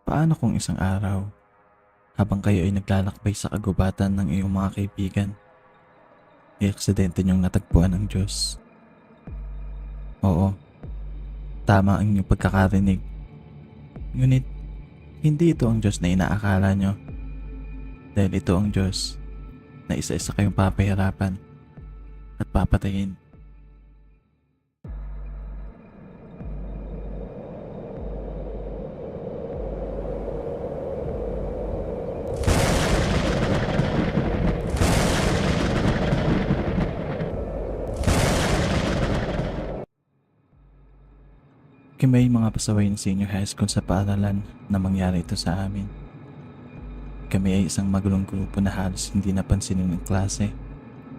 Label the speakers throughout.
Speaker 1: Paano kung isang araw, habang kayo ay naglalakbay sa kagubatan ng iyong mga kaibigan, ay aksidente niyong natagpuan ang Diyos? Oo, tama ang inyong pagkakarinig. Ngunit, hindi ito ang Diyos na inaakala niyo, dahil ito ang Diyos na isa-isa kayong papahirapan at papatayin. May mga pasaway ng senior high school sa paaralan na mangyari ito sa amin. Kami ay isang magulong grupo na halos hindi napansin ng klase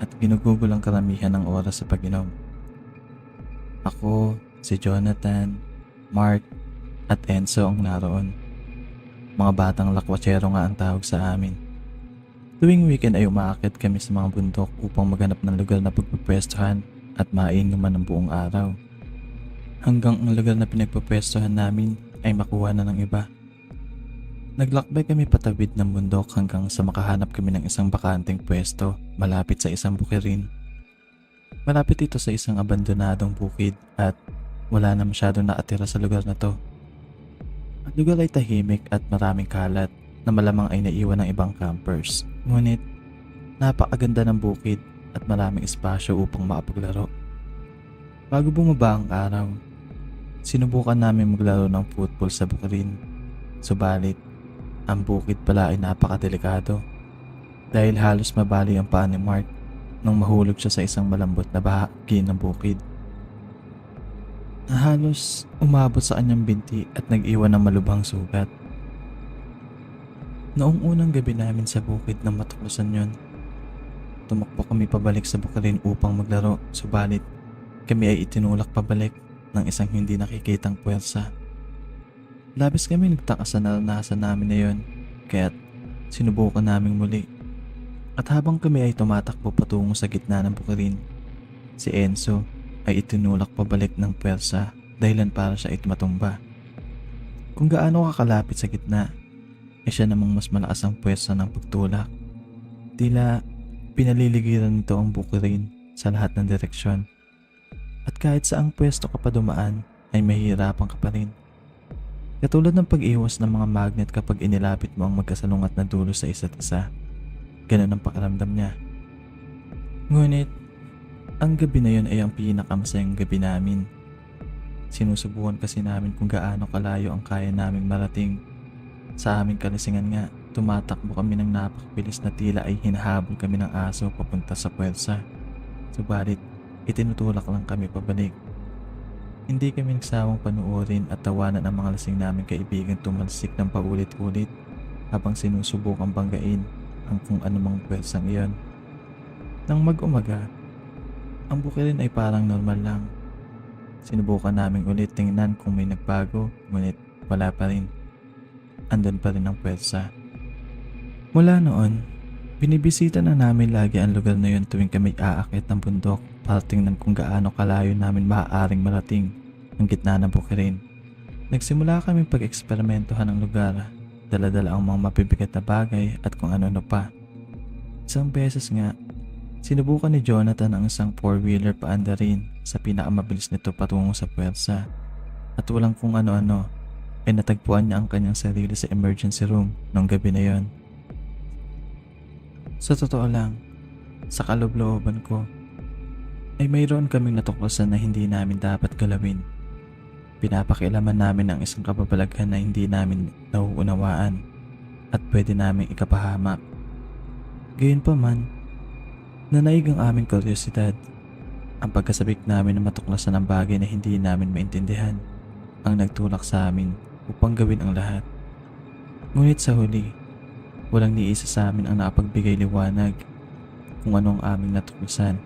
Speaker 1: at ginugugol ang karamihan ng oras sa pag-inom. Ako, si Jonathan, Mark, at Enzo ang naroon. Mga batang lakwatsero nga ang tawag sa amin. Tuwing weekend ay umaakit kami sa mga bundok upang maghanap ng lugar na pagpupwestuhan at mainuman ng buong araw. Hanggang ang lugar na pinagpupwestuhan namin ay makuha na ng iba. Naglakbay kami patawid ng bundok hanggang sa makahanap kami ng isang bakanteng pwesto malapit sa isang bukirin. Malapit ito sa isang abandonadong bukid at wala na masyadong nakatira sa lugar na to. Ang lugar ay tahimik at maraming kalat na malamang ay naiwan ng ibang campers. Ngunit napakaganda ng bukid at maraming espasyo upang makapaglaro. Bago bumaba ang araw, sinubukan namin maglaro ng football sa bukirin. Subalit, ang bukid pala ay napakadelikado dahil halos mabali ang paa ni Mark nung mahulog siya sa isang malambot na bahagi ng bukid na halos umabot sa kanyang binti at nag-iwan ng malubhang sugat. Noong unang gabi namin sa bukid nang matuklasan yon, tumakbo kami pabalik sa bukirin upang maglaro, subalit kami ay itinulak pabalik ng isang hindi nakikitang puwersa. Labis kami nagtaka sa naranasan namin na yon, kaya't sinubukan naming muli. At habang kami ay tumatakbo patungo sa gitna ng bukirin, si Enzo ay itinulak pabalik ng puwersa dahilan para siya ay matumba. Kung gaano kakalapit sa gitna, ay siya namang mas malakas ang puwersa ng pagtulak. Tila pinaliligiran nito ang bukirin sa lahat ng direksyon. At kahit saang pwesto ka pa dumaan, ay mahihirapan ka pa rin. Katulad ng pag-iwas ng mga magnet kapag inilapit mo ang magkasalungat na dulo sa isa't isa. Ganun ang pakiramdam niya. Ngunit, ang gabi na yun ay ang pinakamasayang gabi namin. Sinusubukan kasi namin kung gaano kalayo ang kaya naming marating. Sa aming kalisingan nga, tumatakbo kami ng napakabilis na tila ay hinahabol kami ng aso papunta sa puwersa. Subalit, itinutulak lang kami pabalik. Hindi kami nagsawang panuorin at tawanan ang mga lasing naming kaibigan tumalsik ng paulit-ulit habang sinusubukang banggain ang kung anumang pwersang iyon. Nang mag-umaga, ang bukirin ay parang normal lang. Sinubukan namin ulit tingnan kung may nagbago, ngunit wala pa rin. Andun pa rin ang pwersa. Mula noon, binibisita na namin lagi ang lugar na yun tuwing kami aakit ng bundok para tingnan kung gaano kalayo namin maaaring marating ang gitna ng bukirin. Nagsimula kami pag-eksperimentohan ng lugar, dala-dala ang mga mabibigat na bagay at kung ano-ano pa. Isang beses nga, sinubukan ni Jonathan ang isang four-wheeler paandarin sa pinakamabilis nito patungo sa puwersa. At walang kung ano-ano, ay natagpuan niya ang kanyang sarili sa emergency room noong gabi na yon. Sa totoo lang, sa kaloob-looban ko, ay mayroon kaming natuklasan na hindi namin dapat galawin. Pinapakialaman namin ang isang kababalaghan na hindi namin nauunawaan at pwede naming ikapahamak. Gayunpaman, nanaig ang aming kuryosidad. Ang pagkasabik namin na matuklasan ang bagay na hindi namin maintindihan ang nagtulak sa amin upang gawin ang lahat. Ngunit sa huli, walang ni isa sa amin ang nakapagbigay liwanag kung ano ang aming natuklasan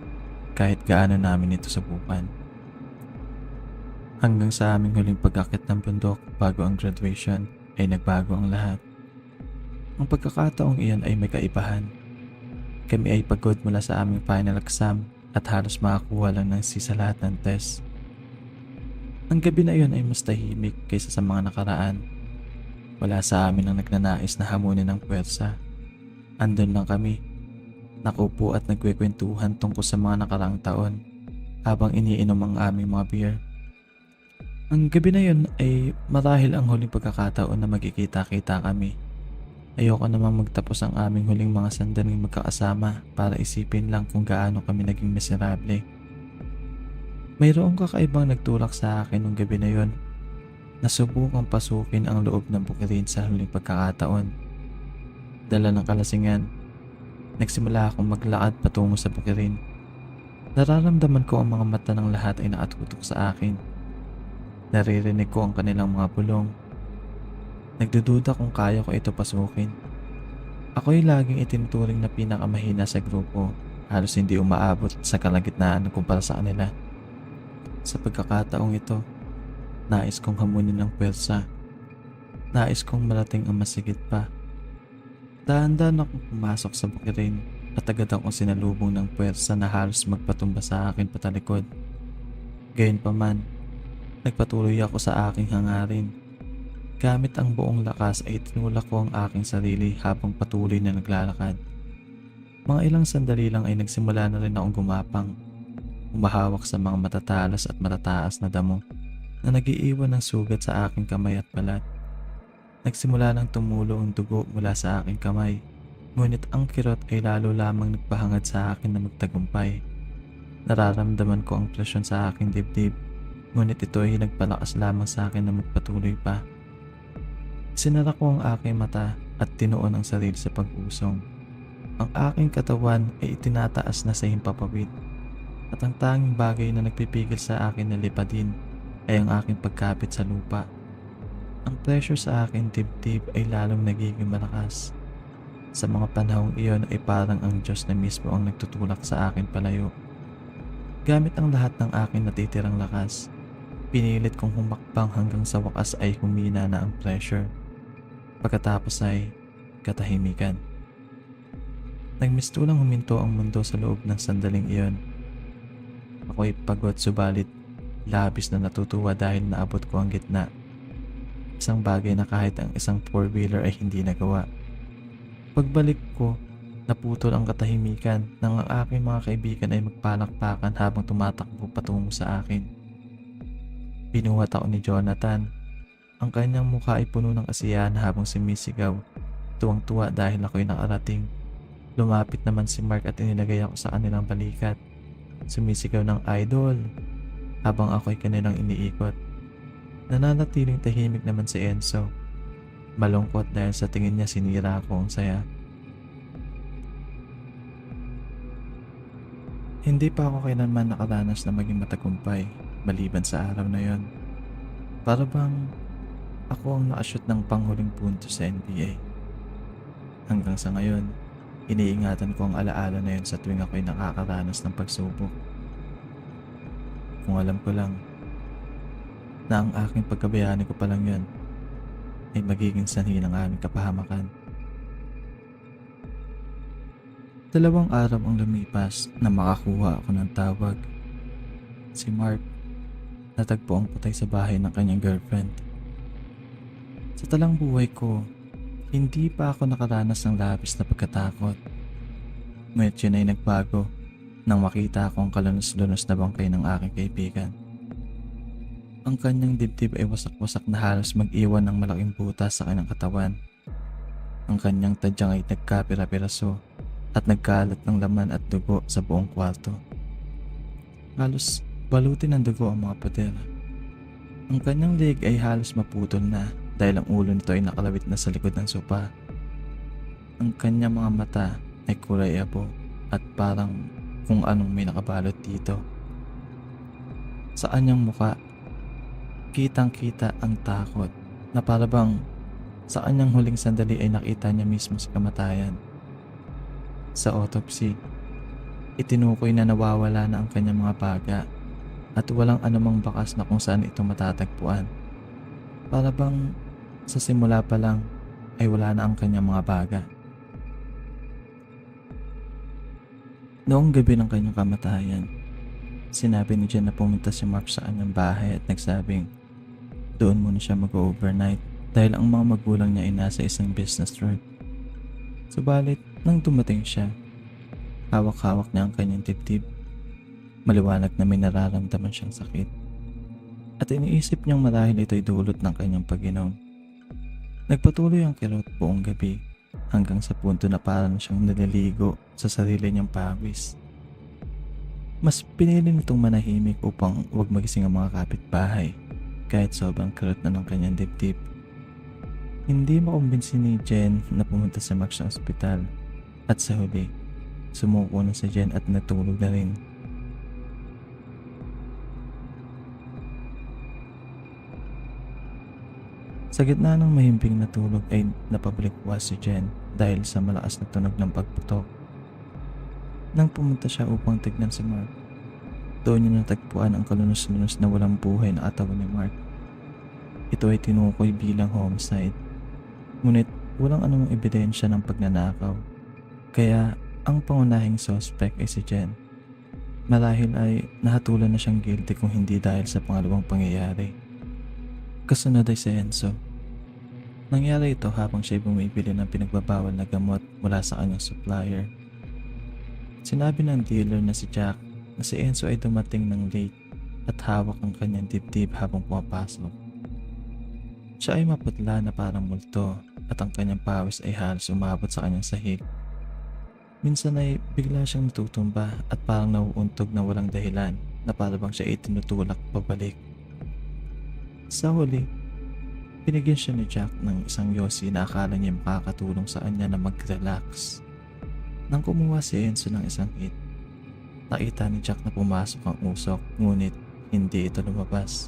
Speaker 1: kahit gaano namin ito subukan. Hanggang sa aming huling pag-akit ng bundok bago ang graduation ay nagbago ang lahat. Ang pagkakataong iyon ay may kaibahan. Kami ay pagod mula sa aming final exam at halos makakuha lang ng C sa lahat ng test. Ang gabi na iyon ay mas tahimik kaysa sa mga nakaraan. Wala sa amin ang nagnanais na hamunin ng puwersa. Andun lang kami, nakupo at nagkwekwentuhan tungkol sa mga nakaraang taon habang iniinom ang aming mga beer. Ang gabi na yun ay marahil ang huling pagkakataon na magkikita-kita kami. Ayoko namang magtapos ang aming huling mga sandaling magkakasama para isipin lang kung gaano kami naging miserable. Mayroong kakaibang nagtulak sa akin nung gabi na yun. Nasubukang pasukin ang loob ng bukirin sa huling pagkakataon. Dala ng kalasingan, nagsimula akong maglakad patungo sa bukirin. Nararamdaman ko ang mga mata ng lahat ay nakatutok sa akin. Naririnig ko ang kanilang mga bulong. Nagdududa kung kaya ko ito pasukin. Ako'y laging itinuturing na pinakamahina sa grupo, halos hindi umaabot sa kalagitnaan kumpara sa kanila. Sa pagkakataong ito, nais kong hamunin ng puwersa. Nais kong marating ang masigit pa. Dahan-dahan akong pumasok sa bukirin at agad akong sinalubong ng puwersa na halos magpatumba sa akin patalikod. Gayunpaman, nagpatuloy ako sa aking hangarin. Gamit ang buong lakas ay tinulak ko ang aking sarili habang patuloy na naglalakad. Mga ilang sandali lang ay nagsimula na rin akong gumapang. Umahawak sa mga matatalas at matataas na damo na nagiiwan ng sugat sa aking kamay at balat. Nagsimula nang tumulo ang dugo mula sa aking kamay, ngunit ang kirot ay lalo lamang nagpahangad sa akin na magtagumpay. Nararamdaman ko ang presyon sa aking dibdib, ngunit ito ay nagpalakas lamang sa akin na magpatuloy pa. Sinara ko ang aking mata at tinuon ang sarili sa pag-usong. Ang aking katawan ay itinataas na sa himpapawid, at ang tanging bagay na nagpipigil sa akin na lipadin ay ang aking pagkapit sa lupa. Ang pressure sa aking dibdib ay lalong nagiging malakas. Sa mga panahong iyon ay parang ang Diyos na mismo ang nagtutulak sa akin palayo. Gamit ang lahat ng aking natitirang lakas, pinilit kong humakbang hanggang sa wakas ay humina na ang pressure. Pagkatapos ay katahimikan. Nagmistulang huminto ang mundo sa loob ng sandaling iyon. Ako'y pagod subalit labis na natutuwa dahil naabot ko ang gitna. Isang bagay na kahit ang isang four-wheeler ay hindi nagawa. Pagbalik ko, naputol ang katahimikan nang ang aking mga kaibigan ay magpalakpakan habang tumatakbo patungo sa akin. Binuhat ako ni Jonathan. Ang kanyang mukha ay puno ng kasiyahan habang sumisigaw. Tuwang-tuwa dahil ako'y nakarating. Lumapit naman si Mark at inilagay ako sa kanilang balikat. Sumisigaw ng idol habang ako'y kanilang iniikot. Nananatiling tahimik naman si Enzo. Malungkot dahil sa tingin niya sinira ako ang saya. Hindi pa ako kailanman nakaranas na maging matagumpay maliban sa araw na yon. Para bang ako ang nakashoot ng panghuling punto sa NBA. Hanggang sa ngayon, iniingatan ko ang alaala na yun sa tuwing ako'y nakakaranas ng pagsubok. Kung alam ko lang na ang aking pagkabayani ko palang yun ay magiging sanhi ng aming kapahamakan. 2 araw ang lumipas na makakuha ako ng tawag. Si Mark, natagpo ang patay sa bahay ng kanyang girlfriend. Sa talang buhay ko, hindi pa ako nakaranas ng labis na pagkatakot. Ngunit yun ay nagbago nang makita ko ang kalunos-lunos na bangkay ng aking kaibigan. Ang kanyang dibdib ay wasak-wasak na halos mag-iwan ng malaking butas sa kanyang katawan. Ang kanyang tadyang ay nagkapira-piraso at nagkalat ng laman at dugo sa buong kwarto. Halos balutin ng dugo ang mga pader. Ang kanyang leg ay halos maputol na dahil ang ulo nito ay nakalawit na sa likod ng sopa. Ang kanyang mga mata ay kulay abo at parang kung anong may nakabalot dito. Sa kanyang muka, kitang-kita ang takot na para bang sa kanyang huling sandali ay nakita niya mismo sa kamatayan. Sa autopsy, itinukoy na nawawala na ang kanyang mga baga at walang anumang bakas na kung saan ito matatagpuan. Para bang sa simula pa lang ay wala na ang kanyang mga baga. Noong gabi ng kanyang kamatayan, sinabi ni Jen na pumunta si Mark sa kanyang bahay at nagsabing doon muna siya mag-overnight dahil ang mga magulang niya ay nasa isang business trip. Subalit, nang dumating siya, hawak-hawak niya ang kanyang dibdib. Maliwanag na may nararamdaman siyang sakit. At iniisip niyang marahil ito'y dulot ng kanyang pag-inom. Nagpatuloy ang kirot buong gabi hanggang sa punto na parang siyang naliligo sa sarili niyang pawis. Mas pinili nitong manahimik upang huwag magising ang mga kapitbahay kahit sobrang kirot na ng kanyang dibdib. Hindi makumbinsi ni Jen na pumunta si Max sa ospital at sa huli, sumuko na si Jen at natulog na rin. Sa gitna ng mahimbing na tulog ay napabalikwas si Jen dahil sa malakas na tunog ng pagputok. Nang pumunta siya upang tignan si Mark, doon niya natagpuan ang kalunos-lunos na walang buhay na katawan ni Mark. Ito ay tinukoy bilang homicide. Ngunit walang anumang ebidensya ng pagnanakaw. Kaya ang pangunahing suspect ay si Jen. Marahil ay nahatulan na siyang guilty kung hindi dahil sa pangalawang pangyayari. Kasunod ay si Enzo. Nangyari ito habang siya bumibili ng pinagbabawal na gamot mula sa kanyang supplier. Sinabi ng dealer na si Jack na si Enzo ay dumating ng late at hawak ang kanyang dibdib habang pumapasok. Siya ay maputla na parang multo at ang kanyang pawis ay halos umabot sa kanyang sahig. Minsan ay bigla siyang natutumba at parang nauuntog na walang dahilan na parang siya ay tinutulak pabalik. Sa huli, binigyan siya ni Jack ng isang yosi na akala niya makakatulong sa kanya na mag-relax. Nang kumuha si Enzo ng isang hit, nakita ni Jack na pumasok ang usok ngunit hindi ito lumabas.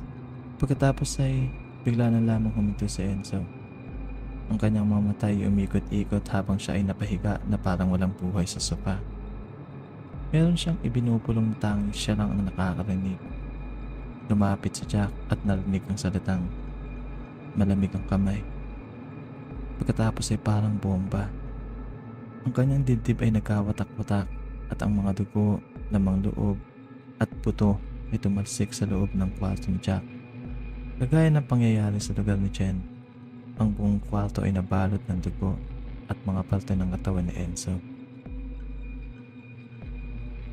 Speaker 1: Pagkatapos ay bigla na lamang huminto si Enzo. Ang kanyang mga mata ay umikot-ikot habang siya ay napahiga na parang walang buhay sa sopa. Meron siyang ibinupulong na tanging siya lang ang nakakarinig. Lumapit si Jack at narinig ang salitang malamig ang kamay. Pagkatapos ay parang bomba. Ang kanyang dibdib ay nagkawatak-watak at ang mga dugo, lamang loob at buto ay tumalsik sa loob ng kwarto ni Jack. Kagaya ng pangyayari sa lugar ni Jen, ang buong kwarto ay nabalot ng dugo at mga parte ng katawan ni Enzo.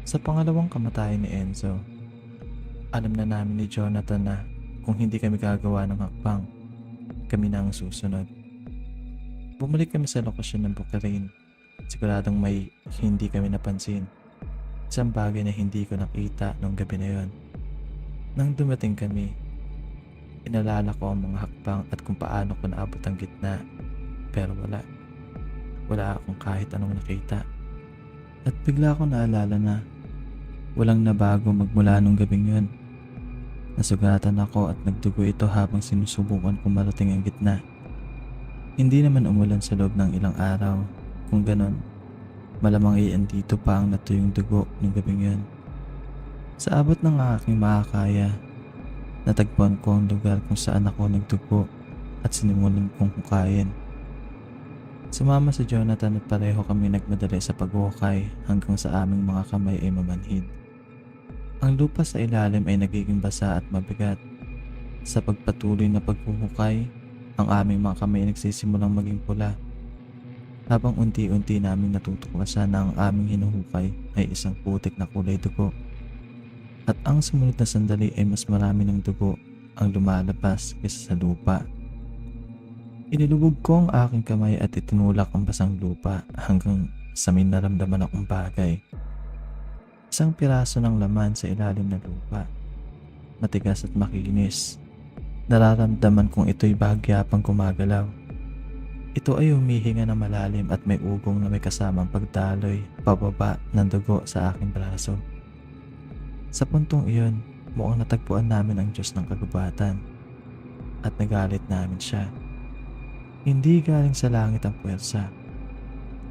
Speaker 1: Sa pangalawang kamatayan ni Enzo, alam na namin ni Jonathan na kung hindi kami gagawa ng hakbang, kami na ang susunod. Bumalik kami sa lokasyon ng Bukirin. Siguradong may hindi kami napansin. Isang bagay na hindi ko nakita noong gabi na yon. Nang dumating kami, inalala ko ang mga hakbang at kung paano ko naabot ang gitna. Pero wala. Wala akong kahit anong nakita. At bigla ko naalala na walang nabago magmula nung gabing yun. Nasugatan ako at nagdugo ito habang sinusubukan kong marating ang gitna. Hindi naman umulan sa loob ng ilang araw. Kung ganon, malamang ay andito pa ang natuyong dugo ng gabing yun. Sa abot ng aking makakaya, natagpuan ko ang lugar kung saan ako nagdugo at sinimulan kong hukayin. Sumama si Jonathan at pareho kami nagmadali sa paghukay hanggang sa aming mga kamay ay mamanhid. Ang lupa sa ilalim ay nagiging basa at mabigat. Sa pagpatuloy na paghuhukay, ang aming mga kamay ay nagsisimulang maging pula. Habang unti-unti naming natutuklasan na ang aming hinuhukay ay isang putik na kulay dugo. At ang sumunod na sandali ay mas marami ng dugo ang lumalabas kaysa sa lupa. Inilubog ko ang aking kamay at itinulak ang basang lupa hanggang sa may naramdaman akong bagay. Isang piraso ng laman sa ilalim ng lupa. Matigas at makinis. Nararamdaman kong ito'y bahagyapang gumagalaw. Ito ay humihinga na malalim at may ugong na may kasamang pagdaloy pababa ng dugo sa aking braso. Sa puntong iyon, mukhang natagpuan namin ang Diyos ng kagubatan at nagalit namin siya. Hindi galing sa langit ang puwersa,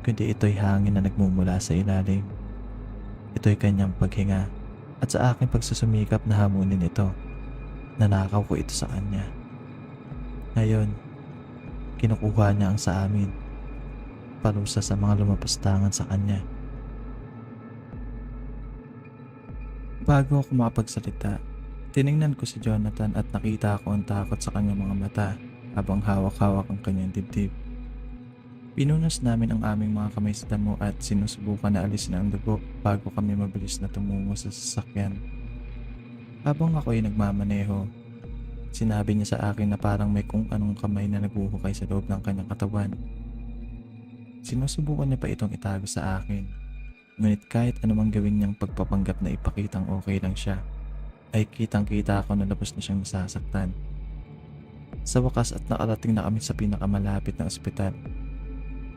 Speaker 1: kundi ito'y hangin na nagmumula sa ilalim. Ito'y kanyang paghinga at sa aking pagsusumikap na hamunin ito, nanakaw ko ito sa kanya. Ngayon, kinukuha niya ang sa amin, parusa sa mga lumapastangan sa kanya. Bago ako makapagsalita, tiningnan ko si Jonathan at nakita ko ang takot sa kanyang mga mata habang hawak-hawak ang kanyang dibdib. Pinunas namin ang aming mga kamay sa damo at sinusubukan na alisin ang dugo bago kami mabilis na tumungo sa sasakyan. Habang ako ay nagmamaneho, sinabi niya sa akin na parang may kung anong kamay na naguhukay sa loob ng kanyang katawan. Sinusubukan niya pa itong itago sa akin. Ngunit kahit anumang gawin niyang pagpapanggap na ipakitang okay lang siya, ay kitang-kita ako na labos na siyang nasasaktan. Sa wakas at nakarating na kami sa pinakamalapit na ospital.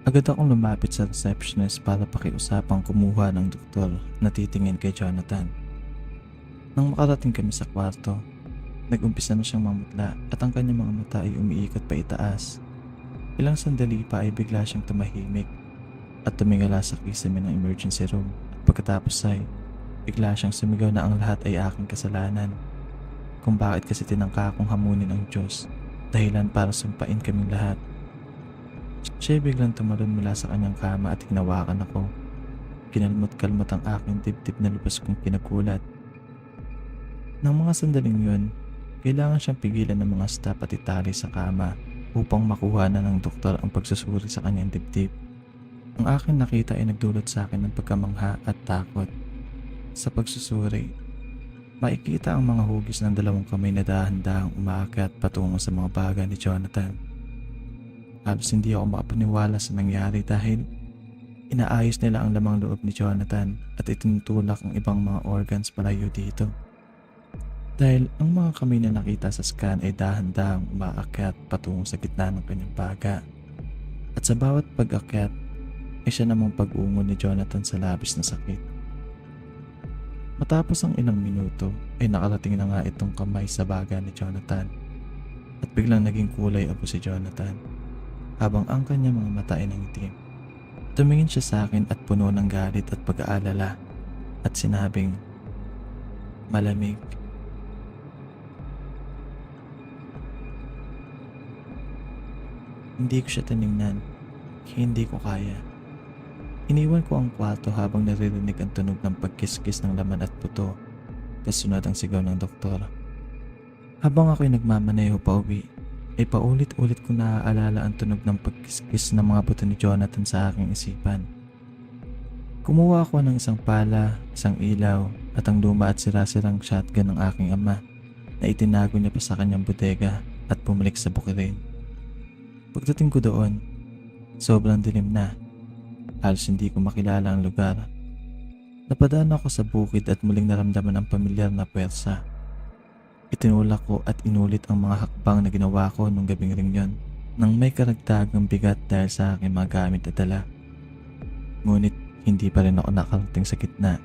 Speaker 1: Agad akong lumapit sa receptionist para pakiusapang kumuha ng doktor na titingin kay Jonathan. Nang makarating kami sa kwarto, nag-umpisa na siyang mamutla at ang kanyang mga mata ay umiikot pa itaas. Ilang sandali pa ay bigla siyang tumahimik at tumingala sa kisame ng emergency room at pagkatapos ay bigla siyang sumigaw na ang lahat ay aking kasalanan. Kung bakit kasi tinangka akong hamunin ang Diyos, dahilan para sumpain kaming lahat. Siya ay biglang tumalon mula sa kanyang kama at hinawakan ako. Kinalmot-kalmot ang aking dibdib na lubos kong kinagulat. Nang mga sandaling yun, kailangan siyang pigilan ng mga staff at itali sa kama upang makuha na ng doktor ang pagsusuri sa kanyang dibdib. Ang aking nakita ay nagdulot sa akin ng pagkamangha at takot. Sa pagsusuri, makikita ang mga hugis ng dalawang kamay na dahan-dahang umaakyat patungo sa mga baga ni Jonathan. Halos hindi ako makapaniwala sa nangyari dahil inaayos nila ang lamang loob ni Jonathan at itinutulak ang ibang mga organs palayo dito. Dahil ang mga kamay na nakita sa scan ay dahan-dahang umaakyat patungo sa gitna ng kanyang baga. At sa bawat pag-akyat ay siya namang pag-ungo ni Jonathan sa labis na sakit. Matapos ang ilang minuto ay nakarating na nga itong kamay sa baga ni Jonathan at biglang naging kulay abo si Jonathan habang ang kanyang mga mata ay nangitim. Tumingin siya sa akin at puno ng galit at pag-aalala at sinabing, "Malamig." Hindi ko siya tiningnan. Hindi ko kaya. Iniwan ko ang kwarto habang naririnig ang tunog ng pagkiskis ng laman at buto. Kasunod ang sigaw ng doktor. Habang ako'y nagmamaneho pa uwi, ay paulit-ulit ko naaalala ang tunog ng pagkiskis ng mga buto ni Jonathan sa aking isipan. Kumuha ako ng isang pala, isang ilaw, at ang luma at sira-sirang shotgun ng aking ama na itinago niya pa sa kanyang bodega at bumalik sa bukirin. Pagdating ko doon, sobrang dilim na. Halos hindi ko makilala ang lugar. Napadaan ako sa bukid at muling naramdaman ang pamilyar na puwersa. Itinulak ko at inulit ang mga hakbang na ginawa ko nung gabing ring yon nang may karagdagang bigat dahil sa aking mga gamit at dala. Ngunit hindi pa rin ako nakarating sa gitna.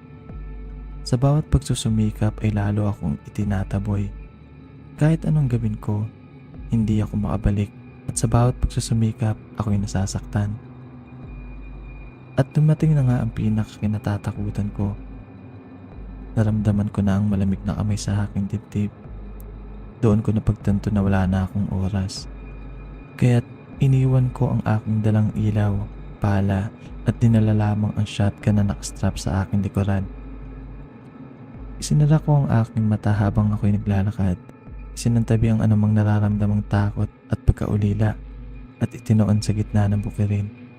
Speaker 1: Sa bawat pagsusumikap ay lalo akong itinataboy. Kahit anong gawin ko, hindi ako makabalik at sa bawat pagsusumikap ako'y nasasaktan. At dumating na nga ang pinakakinatatakutan ko. Naramdaman ko na ang malamig na kamay sa aking dibdib. Doon ko napagtanto na wala na akong oras. Kaya't iniwan ko ang aking dalang ilaw, pala at dinala lamang ang shotgun na nakastrap sa aking likuran. Isinara ko ang aking mata habang ako'y naglalakad. Isinantabi ang anumang nararamdamang takot at pagkaulila at itinoon sa gitna ng bukirin.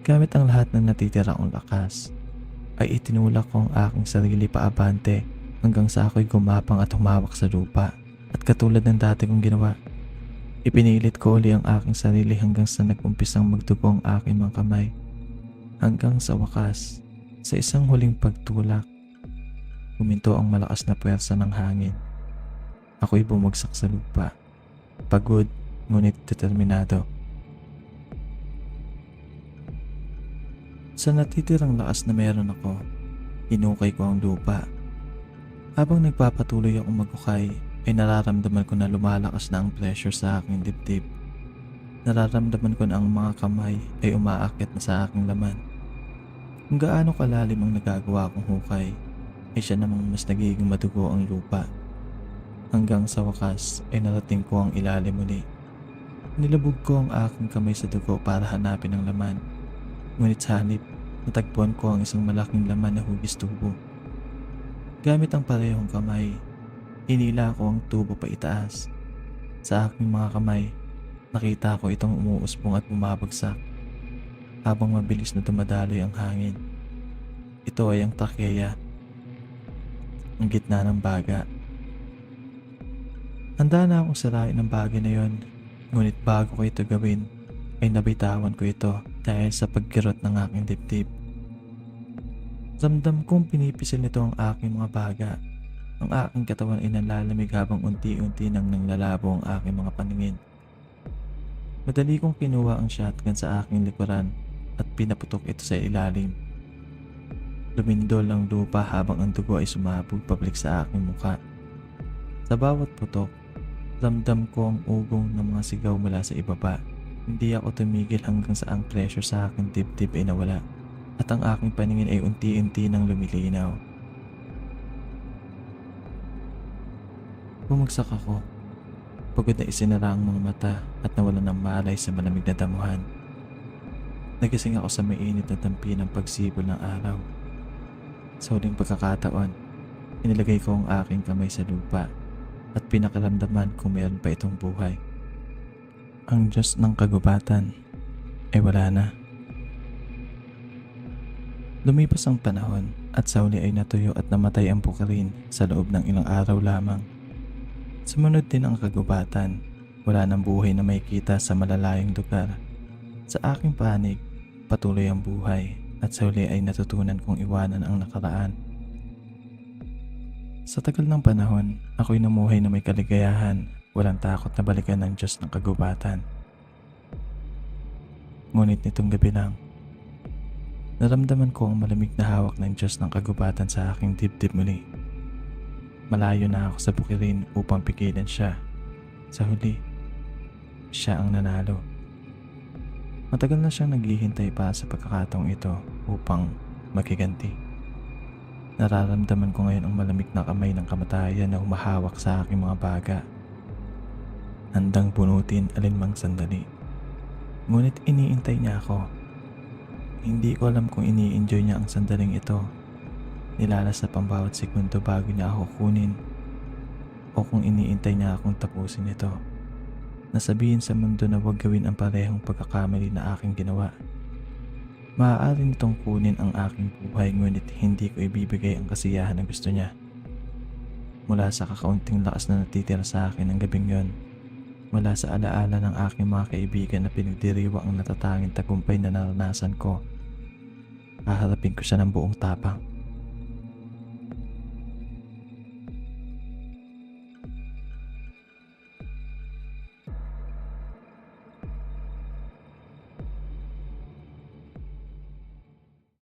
Speaker 1: Gamit ang lahat ng natitira kong lakas, ay itinulak ko ang aking sarili paabante hanggang sa ako'y gumapang at humawak sa lupa. At katulad ng dati kong ginawa, ipinilit ko uli ang aking sarili hanggang sa nag-umpisang magdugo ang aking mga kamay. Hanggang sa wakas, sa isang huling pagtulak, huminto ang malakas na puwersa ng hangin. Ako'y bumagsak sa lupa, pagod ngunit determinado. Sa natitirang lakas na meron ako, hinukay ko ang lupa. Habang nagpapatuloy akong maghukay, ay nararamdaman ko na lumalakas na ang pressure sa aking dibdib. Nararamdaman ko na ang mga kamay ay umaakyat na sa aking laman. Kung gaano kalalim ang nagagawa kong hukay, ay siya namang mas nagiging madugo ang lupa. Hanggang sa wakas ay narating ko ang ilalim muli. Nilabog ko ang aking kamay sa dugo para hanapin ang laman. Ngunit sa halip, natagpuan ko ang isang malaking laman na hugis tubo. Gamit ang parehong kamay, inila ko ang tubo pa itaas. Sa aking mga kamay Nakita ko itong umuusbong at bumabagsak habang mabilis na dumadaloy ang hangin. Ito ay ang trakeya, ang gitna ng baga. Handa na akong sirain ang bagay na yon, ngunit bago ko ito gawin ay nabitawan ko ito dahil sa pagkirot ng aking dibdib. Ramdam kong pinipisil nito ang aking mga baga. Ang aking katawan ay nanlalamig habang unti-unti nang nanglalabo ang aking mga paningin. Madali kong kinuha ang shotgun sa aking likuran at pinaputok ito sa ilalim. Lumindol ang lupa habang ang dugo ay sumabog pabalik sa aking muka. Sa bawat putok, ramdam ko ang ugong ng mga sigaw mula sa ibaba. Hindi ako tumigil hanggang sa ang pressure sa aking dibdib ay nawala at ang aking paningin ay unti-unti nang lumilinaw. Bumagsak ako. Pagod na isinara ang mga mata at nawalan ng malay sa malamig na damuhan. Nagising ako sa mainit na dampi ng pagsibol ng araw. Sa huling pagkakataon, inilagay ko ang aking kamay sa lupa at pinakaramdaman kung meron pa itong buhay. Ang Diyos ng kagubatan ay wala na. Lumipas ang panahon at sa huli ay natuyo at namatay ang bukirin sa loob ng ilang araw lamang. Sumunod din ang kagubatan. Wala nang buhay na makikita sa malalayong lugar. Sa aking panig, patuloy ang buhay at sa huli ay natutunan kong iwanan ang nakaraan. Sa tagal ng panahon, ako'y namuhay na may kaligayahan, walang takot na balikan ng Diyos ng kagubatan. Ngunit nitong gabi lang, naramdaman ko ang malamig na hawak ng Diyos ng kagubatan sa aking dibdib muli. Malayo na ako sa bukirin upang pigilan siya. Sa huli, siya ang nanalo. Matagal na siyang naghihintay pa sa pagkakataong ito upang magiganti. Nararamdaman ko ngayon ang malamig na kamay ng kamatayan na humahawak sa aking mga baga. Handang bunutin alinmang sandali. Ngunit iniintay niya ako. Hindi ko alam kung ini-enjoy niya ang sandaling ito. Nilalasap ang bawat segundo bago niya ako kunin o kung iniintay niya akong tapusin ito. Nasabihin sa mundo na huwag gawin ang parehong pagkakamali na aking ginawa. Maaari nitong kunin ang aking buhay ngunit hindi ko ibibigay ang kasiyahan na gusto niya. Mula sa kakaunting lakas na natitira sa akin ng gabing yon, mula sa alaala ng aking mga kaibigan na pinagdiriwang ang natatanging tagumpay na naranasan ko, haharapin ko siya ng buong tapang.